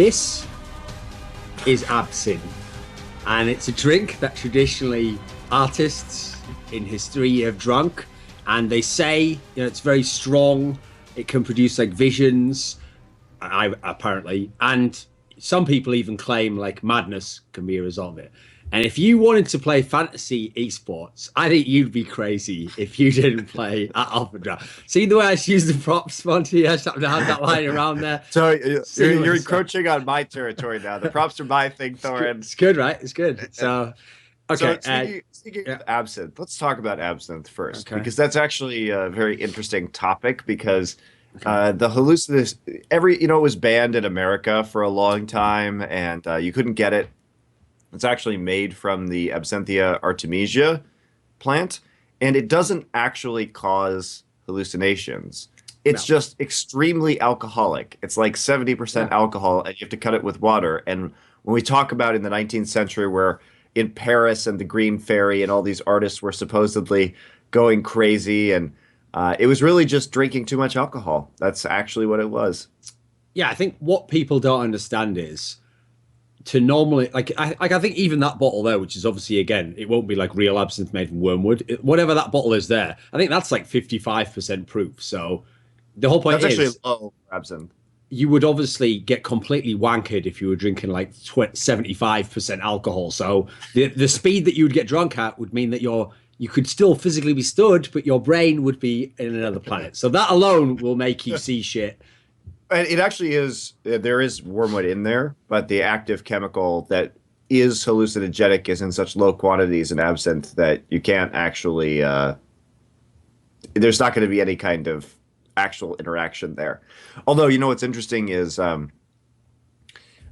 This is absinthe, and it's a drink that traditionally artists in history have drunk, and they say it's very strong. It can produce like visions, apparently, and some people even claim like madness can be a result of it. And if you wanted to play fantasy esports, I think you'd be crazy if you didn't play at Alphadraft. See the way I used the props, Monty? I just happened to have that line around there. So you're encroaching on my territory now. The props are my thing, Thorin. It's good, right? It's good. So, okay. So speaking of absinthe, let's talk about absinthe first, because that's actually a very interesting topic. Because the hallucination, it was banned in America for a long time, and you couldn't get it. It's actually made from the Absinthe artemisia plant, and it doesn't actually cause hallucinations. It's just extremely alcoholic. It's like 70% alcohol, and you have to cut it with water. And when we talk about in the 19th century where in Paris and the Green Fairy and all these artists were supposedly going crazy, and it was really just drinking too much alcohol. That's actually what it was. Yeah, I think what people don't understand is to normally, I think even that bottle there, which is obviously, again, it won't be like real absinthe made from wormwood. Whatever that bottle is there, I think that's like 55% proof. So the whole point that's is actually low absinthe. You would obviously get completely wankered if you were drinking like 75% alcohol. So the speed that you would get drunk at would mean that you could still physically be stood, but your brain would be in another planet. So that alone will make you see shit. And it actually is, there is wormwood in there, but the active chemical that is hallucinogenic is in such low quantities in absinthe that you can't actually, there's not going to be any kind of actual interaction there. Although, what's interesting is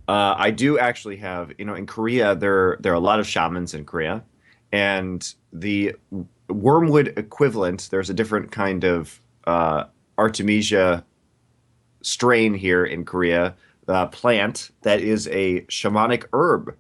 I do actually have, in Korea, there are a lot of shamans in Korea, and the wormwood equivalent, there's a different kind of artemisia strain here in Korea, plant that is a shamanic herb.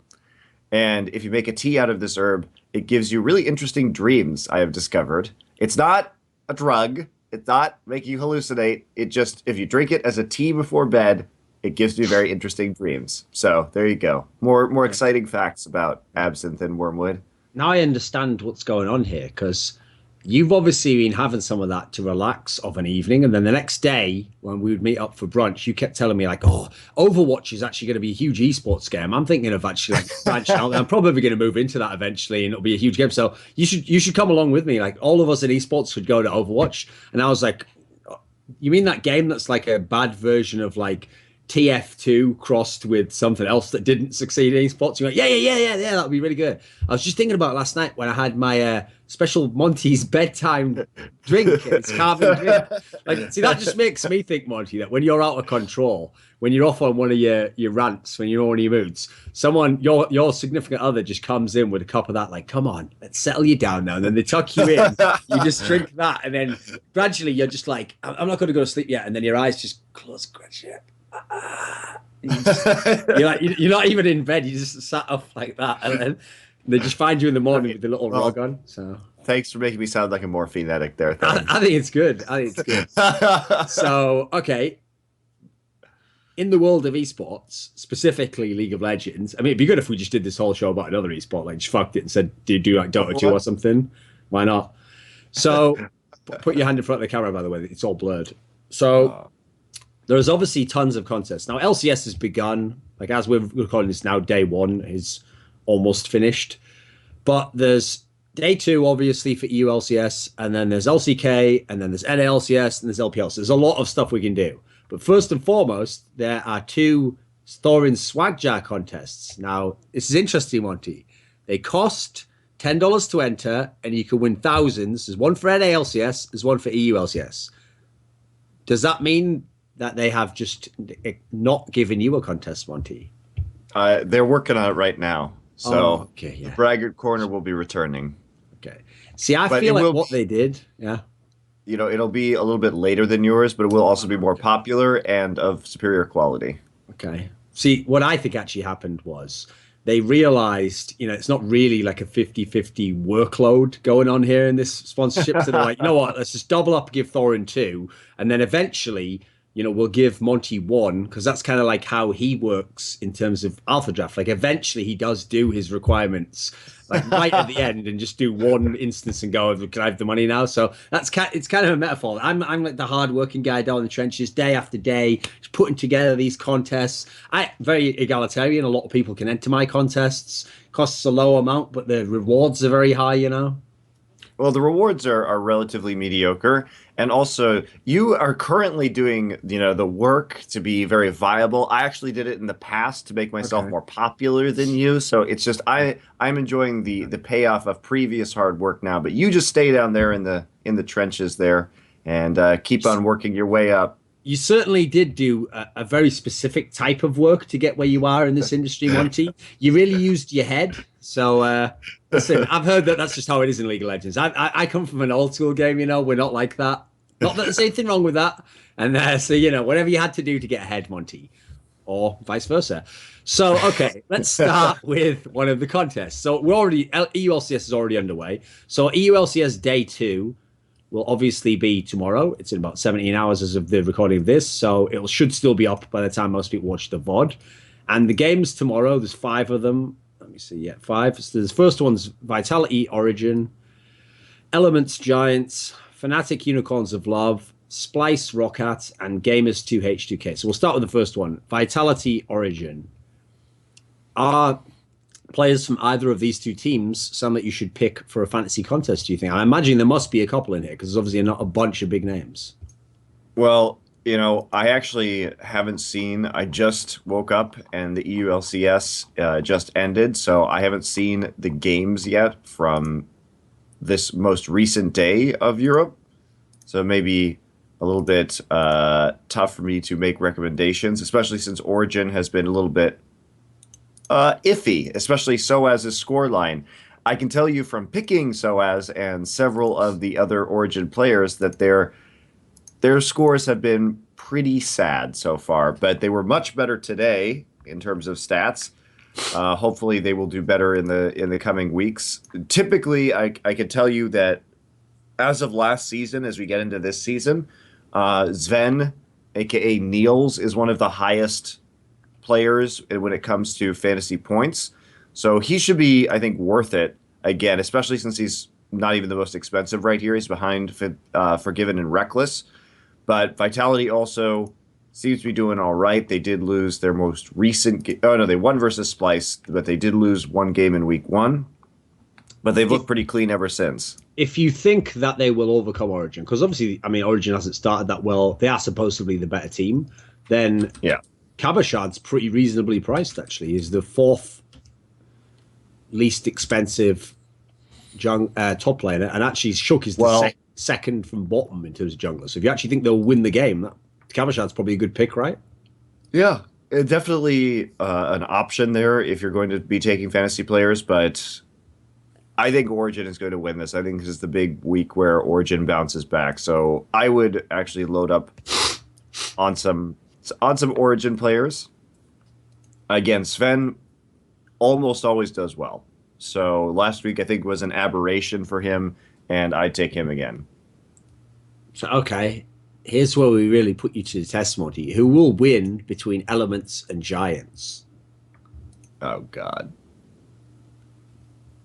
And if you make a tea out of this herb, it gives you really interesting dreams, I have discovered. It's not a drug. It's not making you hallucinate. It just, if you drink it as a tea before bed, it gives you very interesting dreams. So there you go. More exciting facts about absinthe and wormwood. Now I understand what's going on here, because you've obviously been having some of that to relax of an evening, and then the next day when we would meet up for brunch, you kept telling me like, "Oh, Overwatch is actually going to be a huge esports game. I'm thinking of actually like branching out. I'm probably going to move into that eventually, and it'll be a huge game. So you should come along with me. Like all of us in esports should go to Overwatch." And I was like, "You mean that game that's like a bad version of like TF2 crossed with something else that didn't succeed in esports?" You're like, yeah, that'll be really good. I was just thinking about it last night when I had my special Monty's bedtime drink. It's carving drink. Like, see, that just makes me think, Monty, that when you're out of control, when you're off on one of your rants, when you're on your moods, someone, your significant other just comes in with a cup of that, like, "Come on, let's settle you down now." And then they tuck you in, you just drink that, and then gradually you're just like, "I'm not going to go to sleep yet." And then your eyes just close gradually. You're not even in bed, you just sat up like that, and then they just find you in the morning with the little rug on. So thanks for making me sound like a morphine addict there. I think it's good. So okay, in the world of esports, specifically League of Legends, I mean, it'd be good if we just did this whole show about another esport, like just fucked it and said, do you do like Dota 2 or something? Why not? So put your hand in front of the camera, by the way, it's all blurred. So there's obviously tons of contests. Now, LCS has begun. Like, as we're recording this now, day one is almost finished. But there's day two, obviously, for EU LCS, and then there's LCK, and then there's NALCS, and there's LPL. So there's a lot of stuff we can do. But first and foremost, there are two Thorin Swag Jar contests. Now, this is interesting, Monty. They cost $10 to enter, and you can win thousands. There's one for NALCS, there's one for EU LCS. Does that mean that they have just not given you a contest, Monty? They're working on it right now. So okay, yeah. The Braggart Corner will be returning. Okay. See, I feel like what they did, it'll be a little bit later than yours, but it will also be more popular and of superior quality. Okay. See, what I think actually happened was they realized, it's not really like a 50-50 workload going on here in this sponsorship. So they're like, you know what, let's just double up and give Thorin 2. And then eventually, we'll give Monty one because that's kind of like how he works in terms of Alphadraft. Like eventually he does do his requirements like right at the end and just do one instance and go, can I have the money now? So it's kind of a metaphor. I'm like the hard-working guy down in the trenches day after day, just putting together these contests. I very egalitarian. A lot of people can enter my contests. Costs a low amount, but the rewards are very high. Well, the rewards are relatively mediocre. And also, you are currently doing, the work to be very viable. I actually did it in the past to make myself more popular than you. So it's just I'm enjoying the payoff of previous hard work now. But you just stay down there in the trenches there and keep on working your way up. You certainly did do a very specific type of work to get where you are in this industry, Monty. You really used your head. So, listen, I've heard that that's just how it is in League of Legends. I come from an old school game, we're not like that. Not that there's anything wrong with that. And so, whatever you had to do to get ahead, Monty, or vice versa. So, okay, let's start with one of the contests. So EULCS is already underway. So EULCS Day 2 will obviously be tomorrow. It's in about 17 hours as of the recording of this. So it should still be up by the time most people watch the VOD. And the games tomorrow, there's 5 of them. Let me see. Yeah, 5. So the first one's Vitality Origin, Elements Giants, Fnatic Unicorns of Love, Splice Rockat, and Gamers 2H2K. So we'll start with the first one, Vitality Origin. Are players from either of these two teams some that you should pick for a fantasy contest, do you think? I imagine there must be a couple in here because there's obviously not a bunch of big names. Well, I actually haven't seen. I just woke up and the EULCS just ended, so I haven't seen the games yet from this most recent day of Europe. So maybe a little bit tough for me to make recommendations, especially since Origin has been a little bit iffy, especially Soaz's scoreline. I can tell you from picking Soaz and several of the other Origin players that their scores have been pretty sad so far, but they were much better today in terms of stats. Hopefully they will do better in the coming weeks. Typically, I can tell you that as of last season, as we get into this season, Sven, aka Niels, is one of the highest players when it comes to fantasy points. So he should be, I think, worth it again, especially since he's not even the most expensive right here. He's behind Forgiven and Reckless. But Vitality also seems to be doing all right. They did lose their most recent oh no, they won versus Splice, but they did lose one game in week 1. But they've looked pretty clean ever since. If you think that they will overcome Origin, because obviously, Origin hasn't started that well. They are supposedly the better team. Then yeah. Kabashad's pretty reasonably priced, actually. He's the 4th least expensive top laner, and actually Shook is the second from bottom in terms of jungler. So if you actually think they'll win the game, Kabashad's probably a good pick, right? Yeah, definitely an option there if you're going to be taking fantasy players, but I think Origin is going to win this. I think this is the big week where Origin bounces back. So I would actually load up on some Origin players. Again, Sven almost always does well. So last week I think was an aberration for him, and I'd take him again. So, okay, here's where we really put you to the test, Monty. Who will win between Elements and Giants? Oh, God.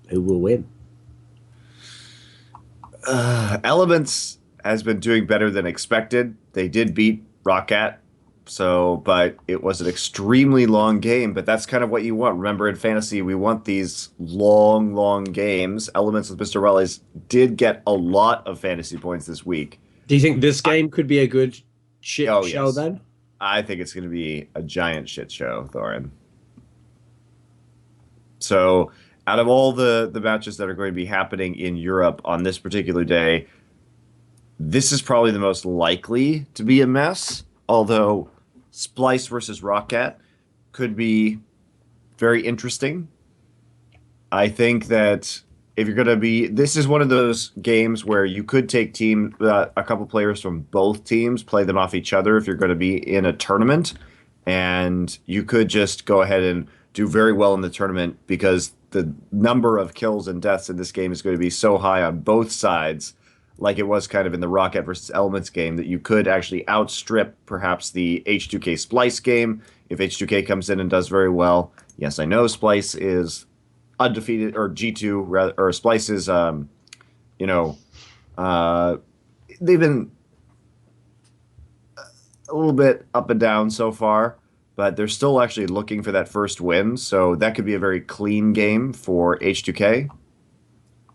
Who will win? Elements has been doing better than expected. They did beat Rockat, but it was an extremely long game. But that's kind of what you want. Remember, in fantasy, we want these long, long games. Elements with Mr. Raleigh did get a lot of fantasy points this week. Do you think this game could be a good show yes. then? I think it's going to be a giant shit show, Thorin. So out of all the matches that are going to be happening in Europe on this particular day, this is probably the most likely to be a mess, although Splice versus Rockat could be very interesting. I think that if you're going to be, this is one of those games where you could take a couple players from both teams, play them off each other if you're going to be in a tournament, and you could just go ahead and do very well in the tournament because the number of kills and deaths in this game is going to be so high on both sides. like it was kind of in the Rocket versus Elements game, that you could actually outstrip perhaps the H2K Splice game if H2K comes in and does very well. Yes, I know Splice is undefeated, or G2 rather, or Splice is, you know, uh, they've been a little bit up and down so far, but they're still actually looking for that first win. So that could be a very clean game for H2K.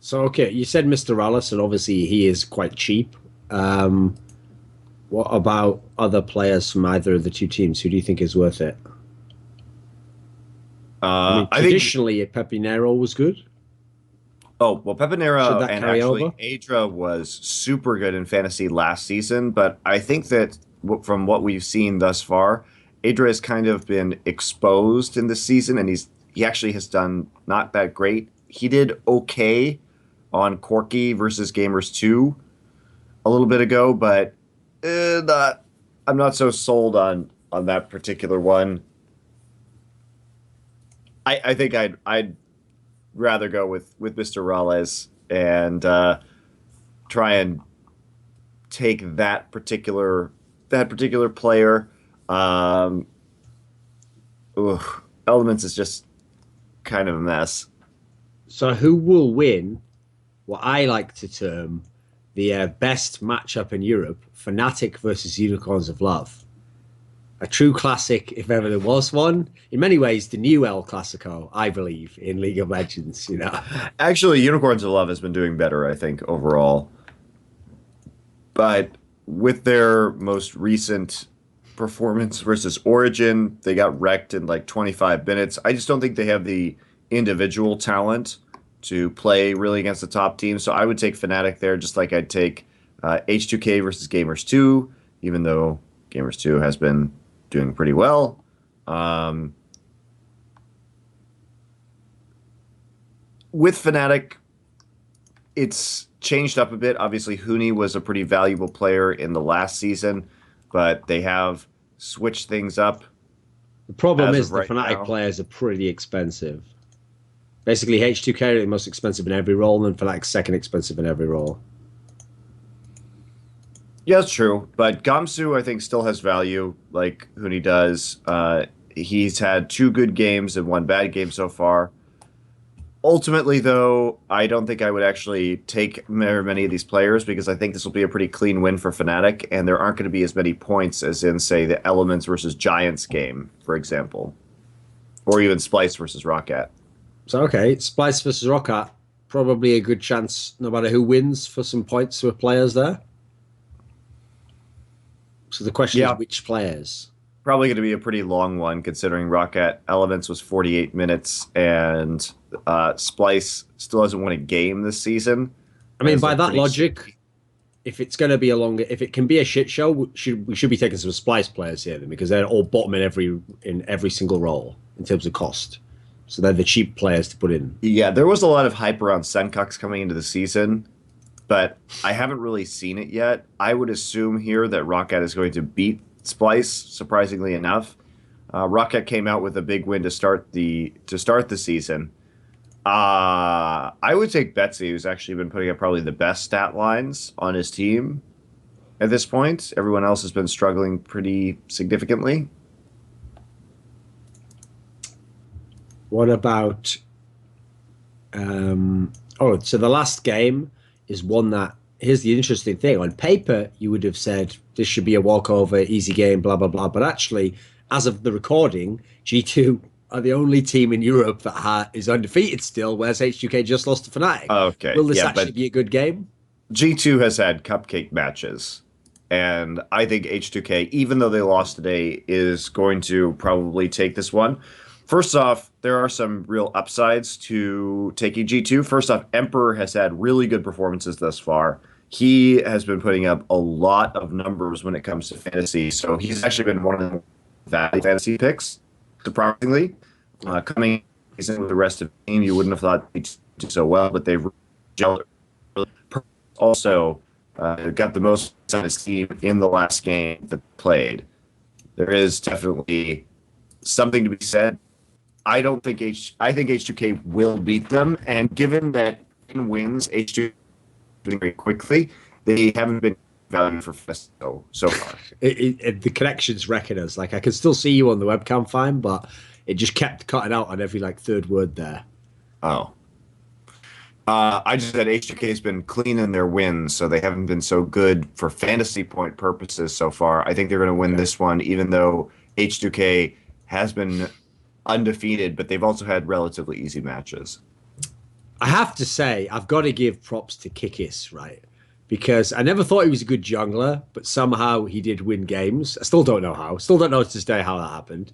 So, okay, you said Mr. Rallis, and obviously he is quite cheap. What about other players from either of the two teams? Who do you think is worth it? I mean, I think. traditionally, Pepinero was good. Oh, well, Should Pepinero that and carry actually over? Adra was super good in fantasy last season, but I think that from what we've seen thus far, Adra has kind of been exposed in this season, and he actually has done not that great. He did okay on Corky versus Gamers 2 a little bit ago, but not I'm not so sold on that particular one. I think I'd rather go with Mr. Rales and try and take that particular player. Um, Elements is just kind of a mess. So, who will win what I like to term the best matchup in Europe, Fnatic versus Unicorns of Love? A true classic, if ever there was one. In many ways, the new El Clasico, I believe, in League of Legends. Actually, Unicorns of Love has been doing better, I think, overall. But with their most recent performance versus Origin, they got wrecked in like 25 minutes. I just don't think they have the individual talent to play really against the top team. So I would take Fnatic there, just like I'd take H2K versus Gamers 2, even though Gamers 2 has been doing pretty well. Um, with Fnatic, it's changed up a bit. Obviously, Huni was a pretty valuable player in the last season, but they have switched things up The problem as is of the right Fnatic now. players are pretty expensive. Basically, H2K are the most expensive in every role, and Fnatic's second expensive in every role. Yeah, that's true. But Gamsu, I think, still has value, like Huni does. He's had two good games and one bad game so far. Ultimately, though, I don't think I would actually take very many of these players because I think this will be a pretty clean win for Fnatic, and there aren't going to be as many points as in, say, the Elements versus Giants game, for example, or even Splice versus Roccat. So, okay, Splice versus Roccat, probably a good chance, no matter who wins, for some points with players there. So the question is, Yeah, which players? probably going to be a pretty long one considering Roccat Elements was 48 minutes and Splice still hasn't won a game this season. I mean, As by a that pretty logic, if it's going to be a longer, if it can be a shit show, we should be taking some Splice players here then, because they're all bottom in every single role in terms of cost. So they're the cheap players to put in. Yeah, there was a lot of hype around Senkux coming into the season, but I haven't really seen it yet. I would assume here that Roccat is going to beat Splice, surprisingly enough. Roccat came out with a big win to start the season. I would take Betsy, who's actually been putting up probably the best stat lines on his team at this point. Everyone else has been struggling pretty significantly. What about so the last game is one that, here's the interesting thing. On paper, you would have said this should be a walkover, easy game, blah blah blah. But actually, as of the recording, G2 are the only team in Europe that is undefeated still, whereas H2K just lost to Fnatic. Okay, Will this yeah, actually but be a good game? G2 has had cupcake matches, and I think H2K, even though they lost today, is going to probably take this one. First off, there are some real upsides to taking G2. First off, Emperor has had really good performances thus far. He has been putting up a lot of numbers when it comes to fantasy, so he's actually been one of the value fantasy picks, surprisingly. Coming in with the rest of the team, you wouldn't have thought he'd do so well, but they've gelled also got the most on his team in the last game that played. There is definitely something to be said. I think H2K will beat them, and given that wins H2 doing very quickly, they haven't been valued for Festo so far. The connection's wrecking us. Like I can still see you on the webcam fine, but it just kept cutting out on every like third word there. Oh. I just said H2K has been clean in their wins, so they haven't been so good for fantasy point purposes so far. I think they're going to win this one, even though H2K has been undefeated, but they've also had relatively easy matches. I have to say, I've got to give props to Kikis, right? Because I never thought he was a good jungler, but somehow he did win games. I still don't know how. Still don't know to this day how that happened.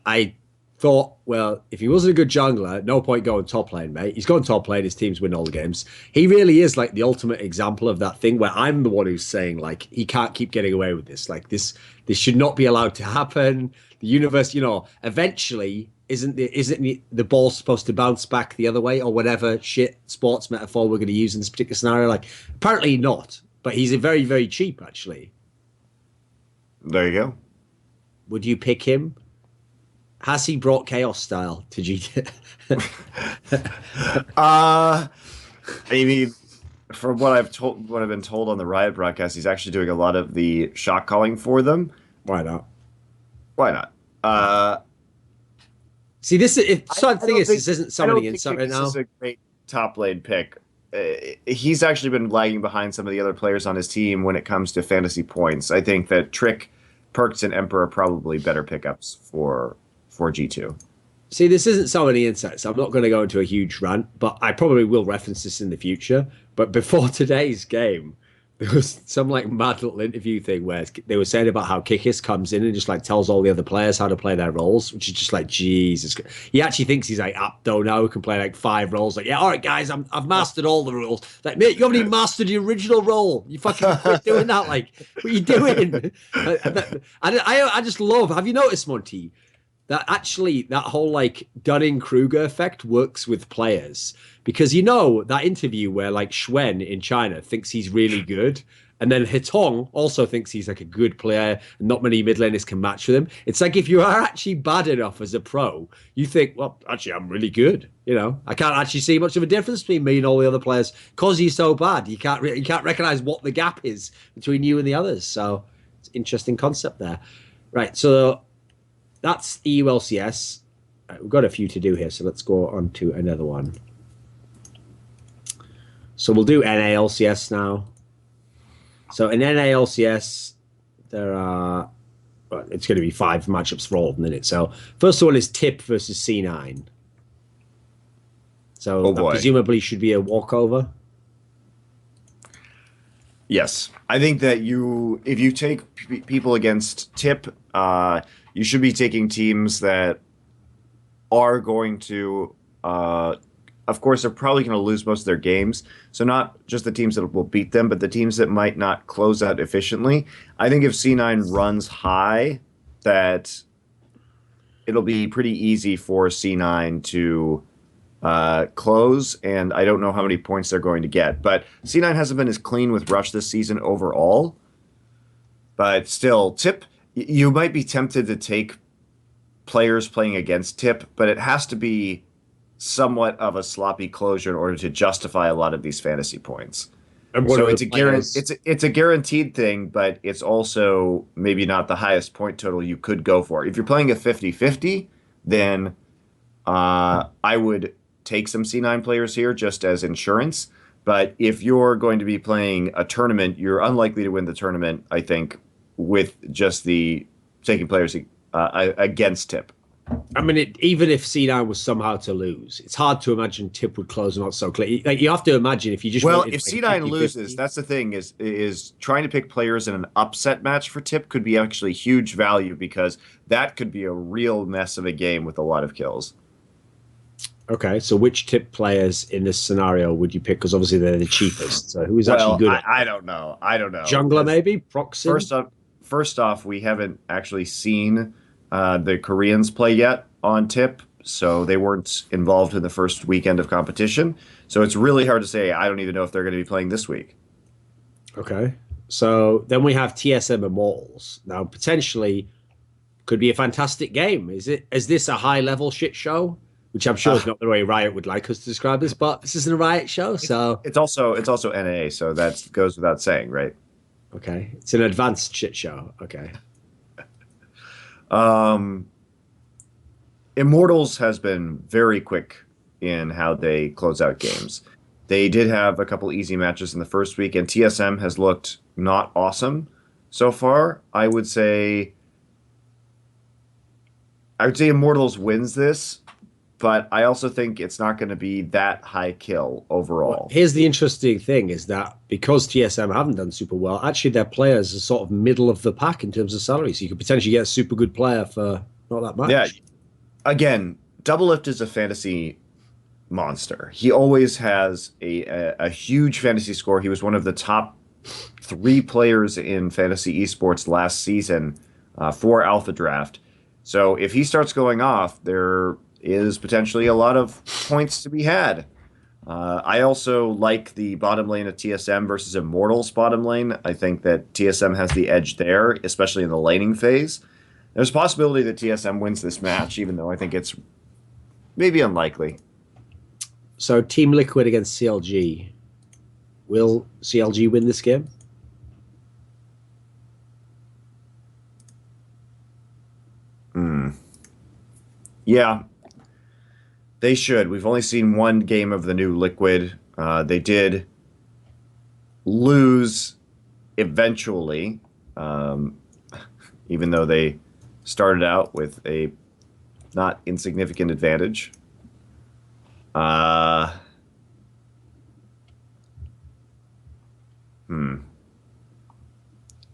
I thought, well, if he wasn't a good jungler, no point going top lane, mate. He's gone top lane, his teams win all the games. He really is like the ultimate example of that thing where I'm the one who's saying, like, he can't keep getting away with this. Like, this should not be allowed to happen. The universe, eventually isn't the ball supposed to bounce back the other way or whatever shit sports metaphor we're going to use in this particular scenario? Like, apparently not. But he's a very, very cheap, actually. There you go. Would you pick him? Has he brought chaos style to GT? I mean, from what I've been told on the Riot broadcast, he's actually doing a lot of the shot calling for them. Why not? Why not? See, this isn't somebody in right now. This is a great top lane pick. He's actually been lagging behind some of the other players on his team when it comes to fantasy points. I think that Trick, Perks, and Emperor are probably better pickups for G2. See, this isn't so many insights. I'm not going to go into a huge rant, but I probably will reference this in the future. But before today's game, there was some like mad little interview thing where they were saying about how Kikis comes in and just like tells all the other players how to play their roles, which is just like, Jesus. He actually thinks he's like Apto now, who can play like 5 roles. Like, yeah, all right, guys, I've mastered all the rules. Like, mate, you haven't even mastered your original role. You fucking quit doing that. Like, what are you doing? I just love, have you noticed, Monty, that actually that whole like Dunning-Kruger effect works with players? Because that interview where like Xuen in China thinks he's really good, and then Hitong also thinks he's like a good player and not many mid laners can match with him. It's like if you are actually bad enough as a pro, you think, well, actually I'm really good. I can't actually see much of a difference between me and all the other players because he's so bad. You can't recognize what the gap is between you and the others. So it's an interesting concept there. Right, so that's EULCS. We've got a few to do here, so let's go on to another one. So we'll do NALCS now. So in NALCS, there are, it's going to be 5 matchups for all of them, isn't it? So first one is Tip versus C9. So that presumably should be a walkover. Yes. I think that if you take people against Tip, you should be taking teams that are going to, of course, they're probably going to lose most of their games. So not just the teams that will beat them, but the teams that might not close out efficiently. I think if C9 runs high, that it'll be pretty easy for C9 to close, and I don't know how many points they're going to get. But C9 hasn't been as clean with Rush this season overall. But still, Tip, you might be tempted to take players playing against Tip, but it has to be somewhat of a sloppy closure in order to justify a lot of these fantasy points. So it's a guaranteed thing, but it's also maybe not the highest point total you could go for. If you're playing a 50-50, then I would take some C9 players here just as insurance. But if you're going to be playing a tournament, you're unlikely to win the tournament, I think, with just the taking players against Tip. I mean, even if C9 was somehow to lose, it's hard to imagine Tip would close not so clear. Like, you have to imagine if you just if C9 loses, that's the thing is trying to pick players in an upset match for Tip could be actually huge value, because that could be a real mess of a game with a lot of kills. Okay, so which Tip players in this scenario would you pick? Because obviously they're the cheapest. So who's actually good? I don't know. Jungler maybe? Proxy? First off, we haven't actually seen the Koreans play yet on Tip, so they weren't involved in the first weekend of competition. So it's really hard to say. I don't even know if they're going to be playing this week. Okay, so then we have TSM Immortals. Now, potentially, could be a fantastic game. Is this a high-level shit show? which I'm sure is not the way Riot would like us to describe this, but this isn't a Riot show, so it's also NA, so that goes without saying, right? okay, it's an advanced shit show. Okay. Immortals has been very quick in how they close out games. They did have a couple easy matches in the first week, and TSM has looked not awesome so far. I would say Immortals wins this, but I also think it's not going to be that high kill overall. Well, here's the interesting thing is that because TSM haven't done super well, actually their players are sort of middle of the pack in terms of salary. So you could potentially get a super good player for not that much. Yeah. Again, Doublelift is a fantasy monster. He always has a huge fantasy score. He was one of the top 3 players in fantasy esports last season for Alphadraft. So if he starts going off, there is potentially a lot of points to be had. I also like the bottom lane of TSM versus Immortals bottom lane. I think that TSM has the edge there, especially in the laning phase. There's a possibility that TSM wins this match, even though I think it's maybe unlikely. So Team Liquid against CLG. Will CLG win this game? Yeah, they should. We've only seen one game of the new Liquid. They did lose eventually, even though they started out with a not insignificant advantage.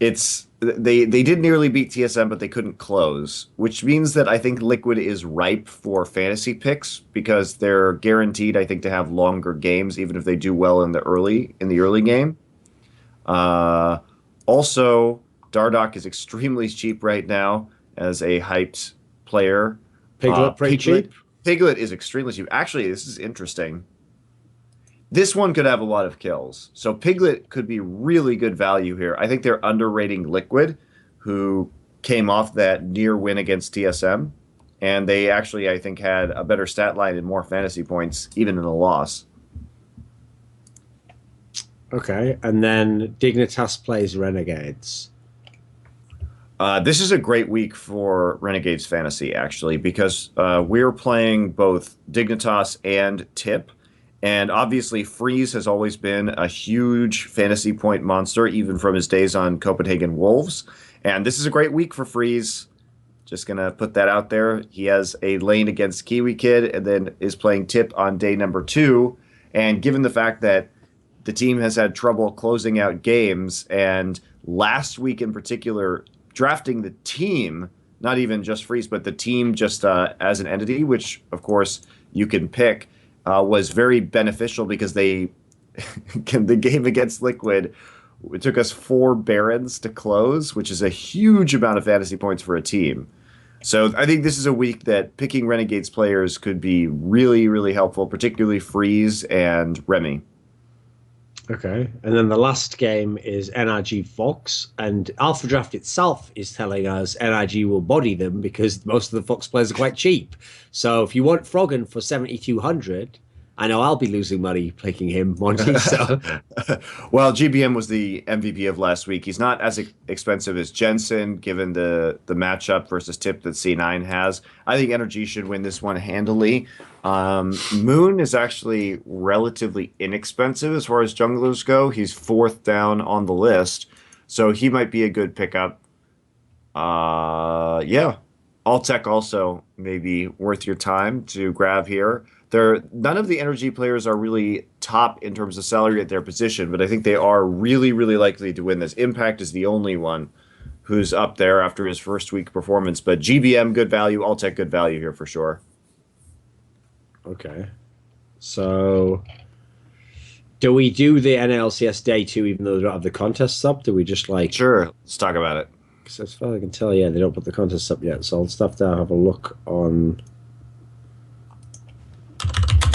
They did nearly beat TSM, but they couldn't close, which means that I think Liquid is ripe for fantasy picks because they're guaranteed, I think, to have longer games, even if they do well in the early game. Also, Dardoch is extremely cheap right now as a hyped player. Piglet pretty cheap. Piglet is extremely cheap. Actually, this is interesting. This one could have a lot of kills. So Piglet could be really good value here. I think they're underrating Liquid, who came off that near win against TSM. And they actually, I think, had a better stat line and more fantasy points, even in a loss. Okay, and then Dignitas plays Renegades. This is a great week for Renegades Fantasy, actually, because we're playing both Dignitas and Tip. And obviously, Freeze has always been a huge fantasy point monster, even from his days on Copenhagen Wolves. And this is a great week for Freeze. Just going to put that out there. He has a lane against Kiwi Kid and then is playing Tip on day number 2. And given the fact that the team has had trouble closing out games, and last week in particular, drafting the team, not even just Freeze, but the team just as an entity, which, of course, you can pick, was very beneficial because the game against Liquid, it took us 4 Barons to close, which is a huge amount of fantasy points for a team. So I think this is a week that picking Renegades players could be really, really helpful, particularly Freeze and Remy. Okay, and then the last game is NRG Fox, and Alphadraft itself is telling us NRG will body them because most of the Fox players are quite cheap. So if you want Froggen for 7,200, I know I'll be losing money picking him, Monty. So. Well, GBM was the MVP of last week. He's not as expensive as Jensen, given the matchup versus Tip that C9 has. I think NRG should win this one handily. Moon is actually relatively inexpensive as far as junglers go. He's 4th down on the list, so he might be a good pickup. Yeah. Altec also may be worth your time to grab here. None of the energy players are really top in terms of salary at their position, but I think they are really, really likely to win this. Impact is the only one who's up there after his first week performance, but GBM, good value. Altec, good value here for sure. Okay. So do we do the NLCS day 2 even though they don't have the contests up? Do we just like... Sure, let's talk about it. Because as far as I can tell, yeah, they don't put the contests up yet, so I'll just have to have a look on...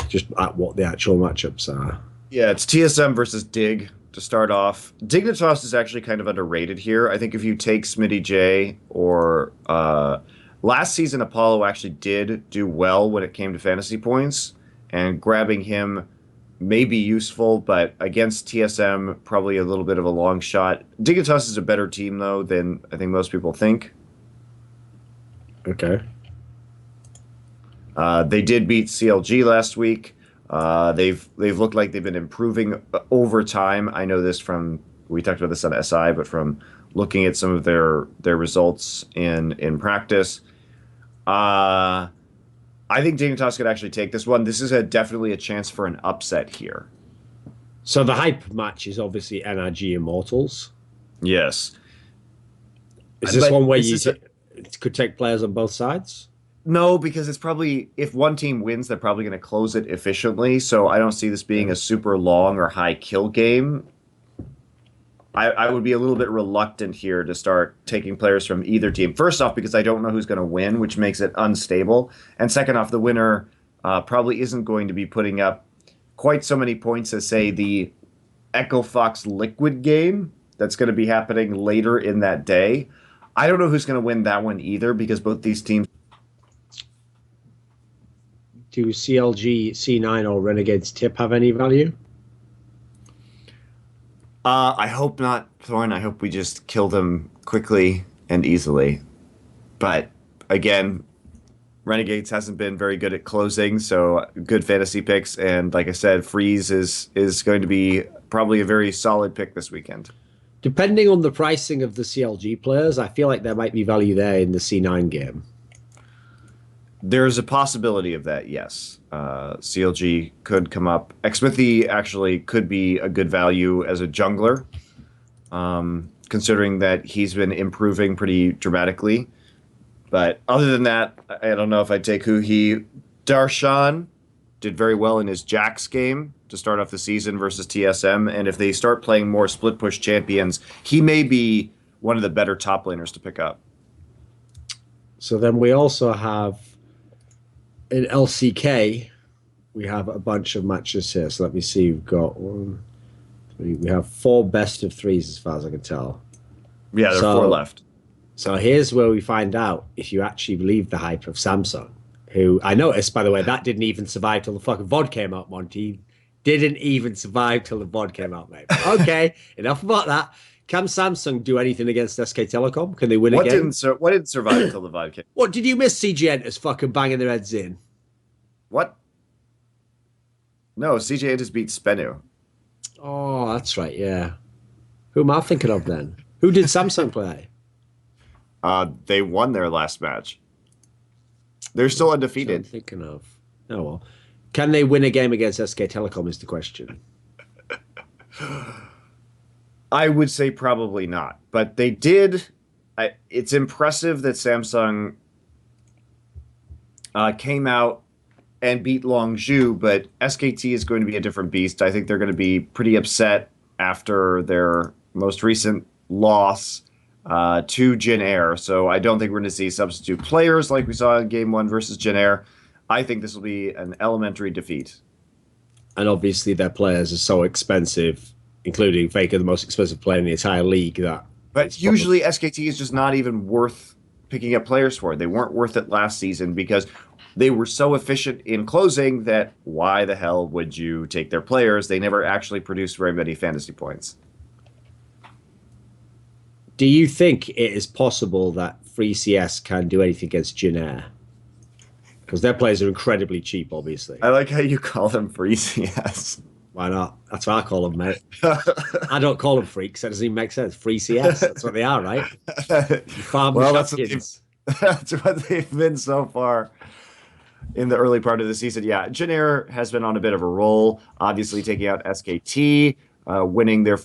just at what the actual matchups are. Yeah, it's TSM versus Dig to start off. Dignitas is actually kind of underrated here. I think if you take Smitty J or Last season, Apollo actually did do well when it came to fantasy points, and grabbing him may be useful, but against TSM, probably a little bit of a long shot. Dignitas is a better team, though, than I think most people think. Okay. They did beat CLG last week. They've looked like they've been improving over time. I know this from, we talked about this on SI, but from looking at some of their results in practice. I think Dignitas could actually take this one. This is definitely a chance for an upset here. So the hype match is obviously NRG Immortals. Yes. Is this one where it could take players on both sides? No, because it's probably, if one team wins, they're probably going to close it efficiently. So I don't see this being a super long or high kill game. I would be a little bit reluctant here to start taking players from either team. First off, because I don't know who's going to win, which makes it unstable. And second off, the winner probably isn't going to be putting up quite so many points as, say, the Echo Fox Liquid game that's going to be happening later in that day. I don't know who's going to win that one either, because both these teams... Do CLG, C9, or Renegades Tip have any value? I hope not, Thorin. I hope we just kill them quickly and easily. But again, Renegades hasn't been very good at closing, so good fantasy picks. And like I said, Freeze is going to be probably a very solid pick this weekend. Depending on the pricing of the CLG players, I feel like there might be value there in the C9 game. There's a possibility of that, yes. CLG could come up. Xmithy actually could be a good value as a jungler, considering that he's been improving pretty dramatically. But other than that, I don't know if I'd take who he... Darshan did very well in his Jax game to start off the season versus TSM, and if they start playing more split-push champions, he may be one of the better top laners to pick up. So then we also have... In LCK, we have a bunch of matches here. So let me see. We've got one, three. We have 4 best of 3s as far as I can tell. Yeah, there are 4 left. So here's where we find out if you actually believe the hype of Samsung, who I noticed, by the way, that didn't even survive till the fucking VOD came out, Monty. Didn't even survive till the VOD came out, mate. Okay, enough about that. Can Samsung do anything against SK Telecom? Can they win a game? What didn't survive until the VOD came? What, did you miss CG Enters fucking banging their heads in? What? No, CJ just beat Spenu. Oh, that's right, yeah. Who am I thinking of then? Who did Samsung play? They won their last match. They're still undefeated. I'm thinking of. Oh, well. Can they win a game against SK Telecom is the question. I would say probably not, but they did. It's impressive that Samsung came out and beat Longzhu, but SKT is going to be a different beast. I think they're going to be pretty upset after their most recent loss to Jin Air. So I don't think we're going to see substitute players like we saw in Game 1 versus Jin Air. I think this will be an elementary defeat. And obviously their players are so expensive, including Faker, the most expensive player in the entire league. But usually SKT is just not even worth picking up players for. They weren't worth it last season because they were so efficient in closing that why the hell would you take their players? They never actually produced very many fantasy points. Do you think it is possible that Free CS can do anything against Jin Air? Because their players are incredibly cheap, obviously. I like how you call them Free CS. Why not? That's what I call them, mate. I don't call them freaks. That doesn't even make sense. Free CS. That's what they are, right? Well, that's what they've been so far in the early part of the season. Yeah, Jin Air has been on a bit of a roll, obviously taking out SKT, winning their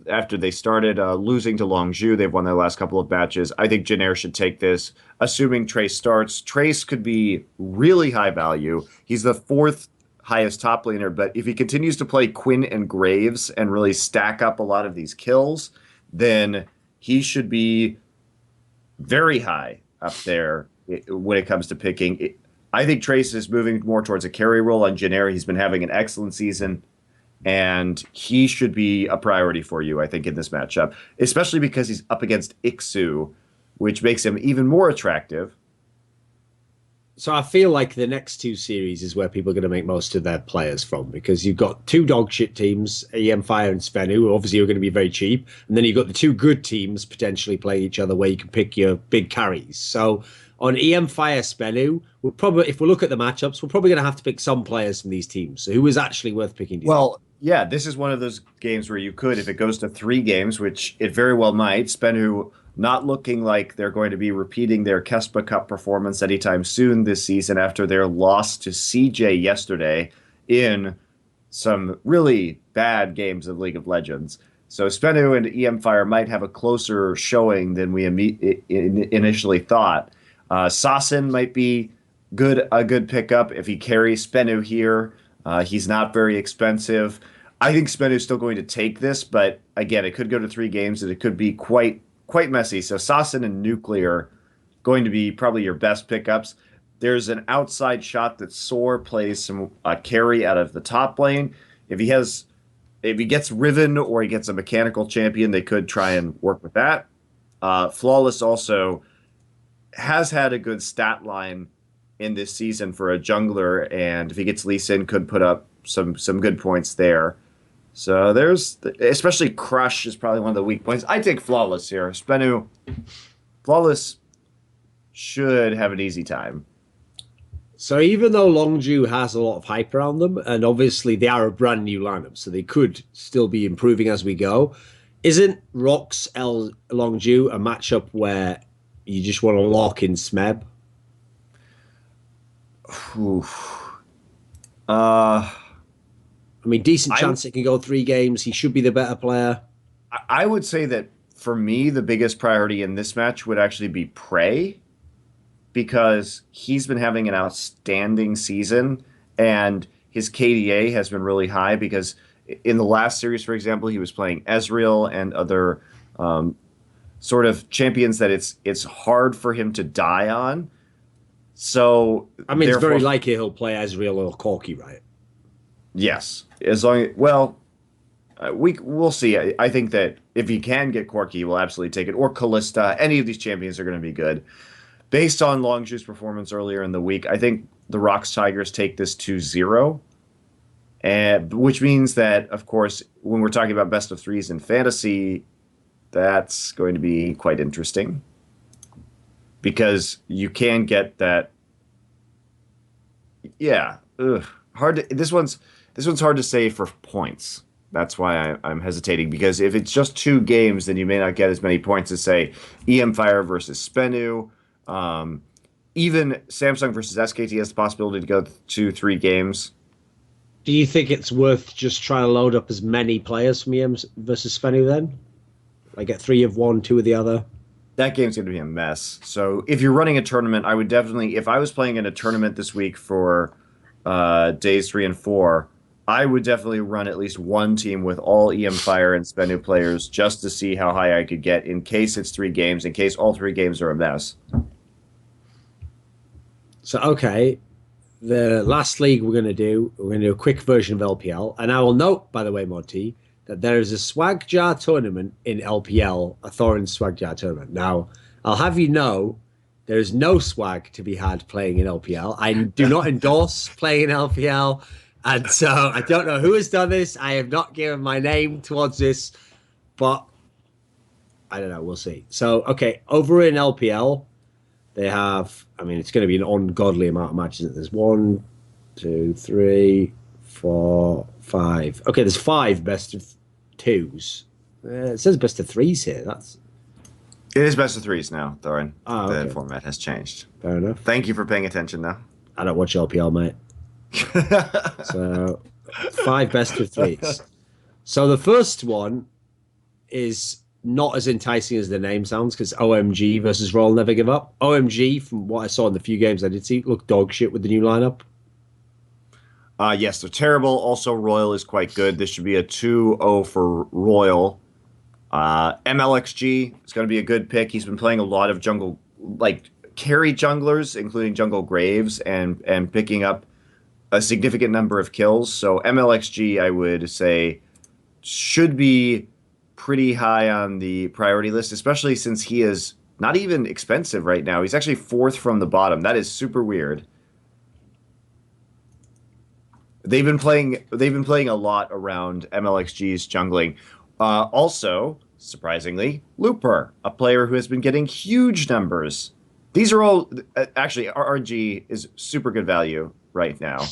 after they started losing to Longzhu. They've won their last couple of matches. I think Jin Air should take this, assuming Trace starts. Trace could be really high value. He's the 4th highest top laner, but if he continues to play Quinn and Graves and really stack up a lot of these kills, then he should be very high up there when it comes to picking. I think Trace is moving more towards a carry role on Jin Air. He's been having an excellent season, and he should be a priority for you, I think, in this matchup, especially because he's up against Ixu, which makes him even more attractive. So I feel like the next two series is where people are going to make most of their players from because you've got two dog shit teams, EM Fire and Spenu, who obviously are going to be very cheap, and then you've got the two good teams potentially playing each other where you can pick your big carries. So on EM Fire Spenu, we're probably if we look at the matchups, we're probably going to have to pick some players from these teams. So who is actually worth picking? Well, yeah, this is one of those games where you could, if it goes to 3 games, which it very well might, Spenu not looking like they're going to be repeating their Kespa Cup performance anytime soon this season after their loss to CJ yesterday in some really bad games of League of Legends. So Spenu and EM Fire might have a closer showing than we initially thought. Sasin might be a good pickup if he carries Spenu here. He's not very expensive. I think Spenu's still going to take this, but again, it could go to 3 games and it could be quite messy. So Sasin and Nuclear going to be probably your best pickups. There's an outside shot that Soar plays some carry out of the top lane. If he gets Riven or he gets a mechanical champion, they could try and work with that. Flawless also has had a good stat line in this season for a jungler, and if he gets Lee Sin, could put up some good points there. So there's, especially Crush is probably one of the weak points. I take Flawless here. Spenu, Flawless should have an easy time. So even though Longju has a lot of hype around them, and obviously they are a brand new lineup, so they could still be improving as we go, isn't Rox L Longju a matchup where you just want to lock in Smeb? I mean, decent chance it can go 3 games. He should be the better player. I would say that for me, the biggest priority in this match would actually be Prey, because he's been having an outstanding season and his KDA has been really high because in the last series, for example, he was playing Ezreal and other sort of champions that it's hard for him to die on. So I mean, it's very likely he'll play Ezreal or Corki, right? Yes, as long we'll see. I think that if he can get Corki, we'll absolutely take it. Or Callista. Any of these champions are going to be good. Based on Longju's performance earlier in the week, I think the Rocks Tigers take this 2-0. And which means that, of course, when we're talking about best of threes in fantasy, that's going to be quite interesting. Because you can get that. Yeah. This one's hard to say for points. That's why I'm hesitating, because if it's just 2 games, then you may not get as many points as, say, EM Fire versus Spenu. Even Samsung versus SKT has the possibility to go to 3 games. Do you think it's worth just trying to load up as many players from EM versus Spenu then? Like get 3 of one, 2 of the other? That game's going to be a mess. So if you're running a tournament, I would definitely, if I was playing in a tournament this week for days 3 and 4, I would definitely run at least one team with all EM Fire and Spenu players just to see how high I could get in case it's 3 games, in case all 3 games are a mess. So, okay, the last league we're going to do a quick version of LPL. And I will note, by the way, Monty, that there is a swag jar tournament in LPL, a Thorin swag jar tournament. Now, I'll have you know, there is no swag to be had playing in LPL. I do not endorse playing in LPL. And so I don't know who has done this. I have not given my name towards this, but I don't know. We'll see. So, okay, over in LPL, they have, I mean, it's going to be an ungodly amount of matches. There's 1, 2, 3, 4, 5. Okay, there's 5 best of 2s. It says best of 3s here. It is best of 3s now, Thorin. Oh, okay. The format has changed. Fair enough. Thank you for paying attention, though. I don't watch LPL, mate. So 5 best of 3s. So the first one is not as enticing as the name sounds, because OMG versus Royal Never Give Up. OMG, from what I saw in the few games I did see, looked dog shit with the new lineup. Yes, they're terrible. Also, Royal is quite good. This should be a 2-0 for Royal. MLXG is going to be a good pick. He's been playing a lot of jungle, like carry junglers, including Jungle Graves, and picking up a significant number of kills. So MLXG, I would say, should be pretty high on the priority list, especially since he has not even expensive right now. He's actually fourth from the bottom. That is super weird. They've been playing a lot around MLXG's jungling. Also, surprisingly, Looper, a player who has been getting huge numbers. These are all actually RNG is super good value right now.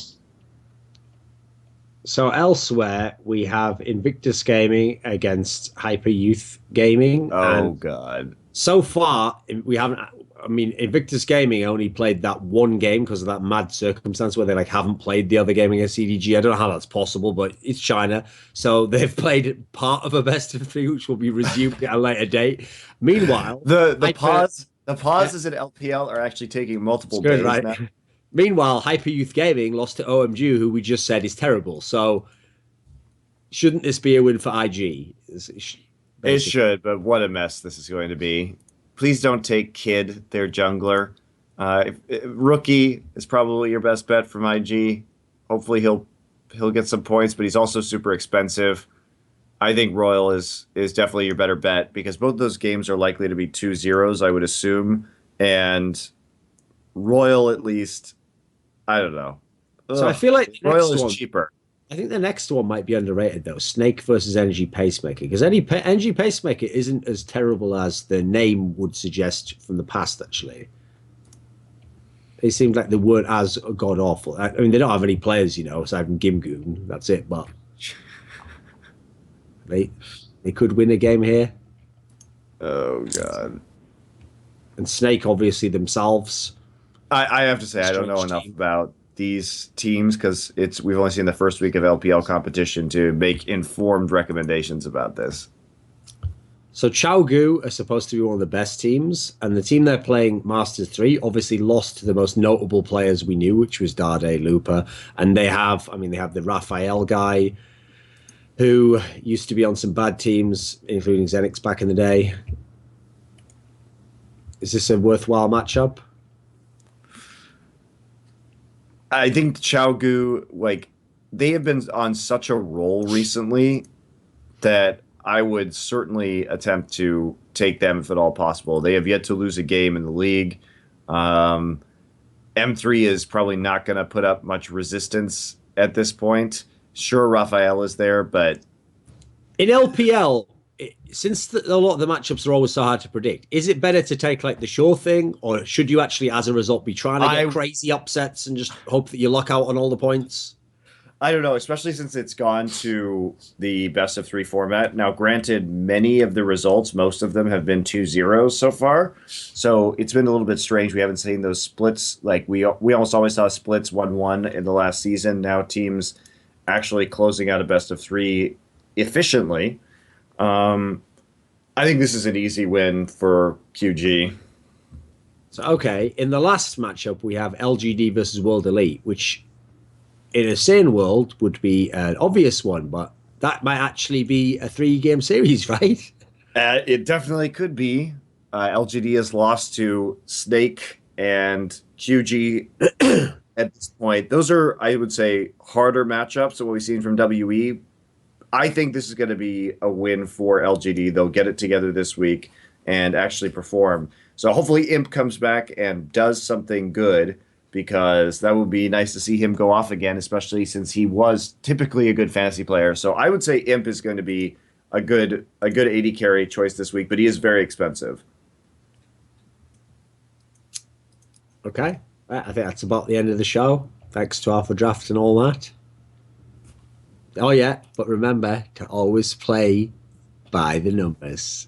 So elsewhere, we have Invictus Gaming against Hyper Youth Gaming. Oh And God. so far, we haven't. I mean, Invictus Gaming only played that one game because of that mad circumstance where they like haven't played the other game against CDG. I don't know how that's possible, but it's China, so they've played part of a best of three, which will be resumed at a later date. Meanwhile, The Hyper, pause the yeah, pauses in LPL are actually taking it's multiple good, days right? now. Meanwhile, Hyper Youth Gaming lost to OMG, who we just said is terrible. So shouldn't this be a win for IG? It Basically. should, but what a mess this is going to be. Please don't take Kid, their jungler. Rookie is probably your best bet from IG. Hopefully he'll get some points, but he's also super expensive. I think Royal is definitely your better bet because both those games are likely to be 2-0s, I would assume. And Royal at least, I don't know. So I Ugh, feel like the Royal next is one, cheaper. I think the next one might be underrated though. Snake versus Energy Pacemaker, because Energy Pacemaker isn't as terrible as the name would suggest from the past. Actually, it seemed like they weren't as god awful. I mean, they don't have any players, aside from Gimgoon. That's it. But they they could win a game here. Oh God. And Snake, obviously themselves, I have to say I don't know strange enough team. about these teams because it's we've only seen the first week of LPL competition to make informed recommendations about this. So Gu are supposed to be one of the best teams, and the team they're playing, Masters 3, obviously lost to the most notable players we knew, which was Dade, Looper, and they have the Raphael guy, who used to be on some bad teams, including Zenix back in the day. Is this a worthwhile matchup? I think Gu like they have been on such a roll recently that I would certainly attempt to take them if at all possible. They have yet to lose a game in the league. Um, M3 is probably not going to put up much resistance at this point. Sure, Raphael is there, but In LPL, since a lot of the matchups are always so hard to predict, is it better to take like the sure thing, or should you actually, as a result, be trying to get I crazy upsets and just hope that you luck out on all the points? I don't know, especially since it's gone to the best of three format. Now, granted, many of the results, most of them have been 2-0s so far. So it's been a little bit strange. We haven't seen those splits. Like we almost always saw splits 1-1 in the last season. Now teams actually closing out a best of three efficiently. I think this is an easy win for QG. So, okay, in the last matchup, we have LGD versus World Elite, which in a sane world would be an obvious one, but that might actually be a 3-game series, right? It definitely could be. LGD has lost to Snake and QG at this point. Those are, I would say, harder matchups than what we've seen from WE. I think this is going to be a win for LGD. They'll get it together this week and actually perform. So hopefully Imp comes back and does something good because that would be nice to see him go off again, especially since he was typically a good fantasy player. So I would say Imp is going to be a good AD carry choice this week, but he is very expensive. Okay, I think that's about the end of the show. Thanks to Alphadraft and all that. Oh, yeah, but remember to always play by the numbers.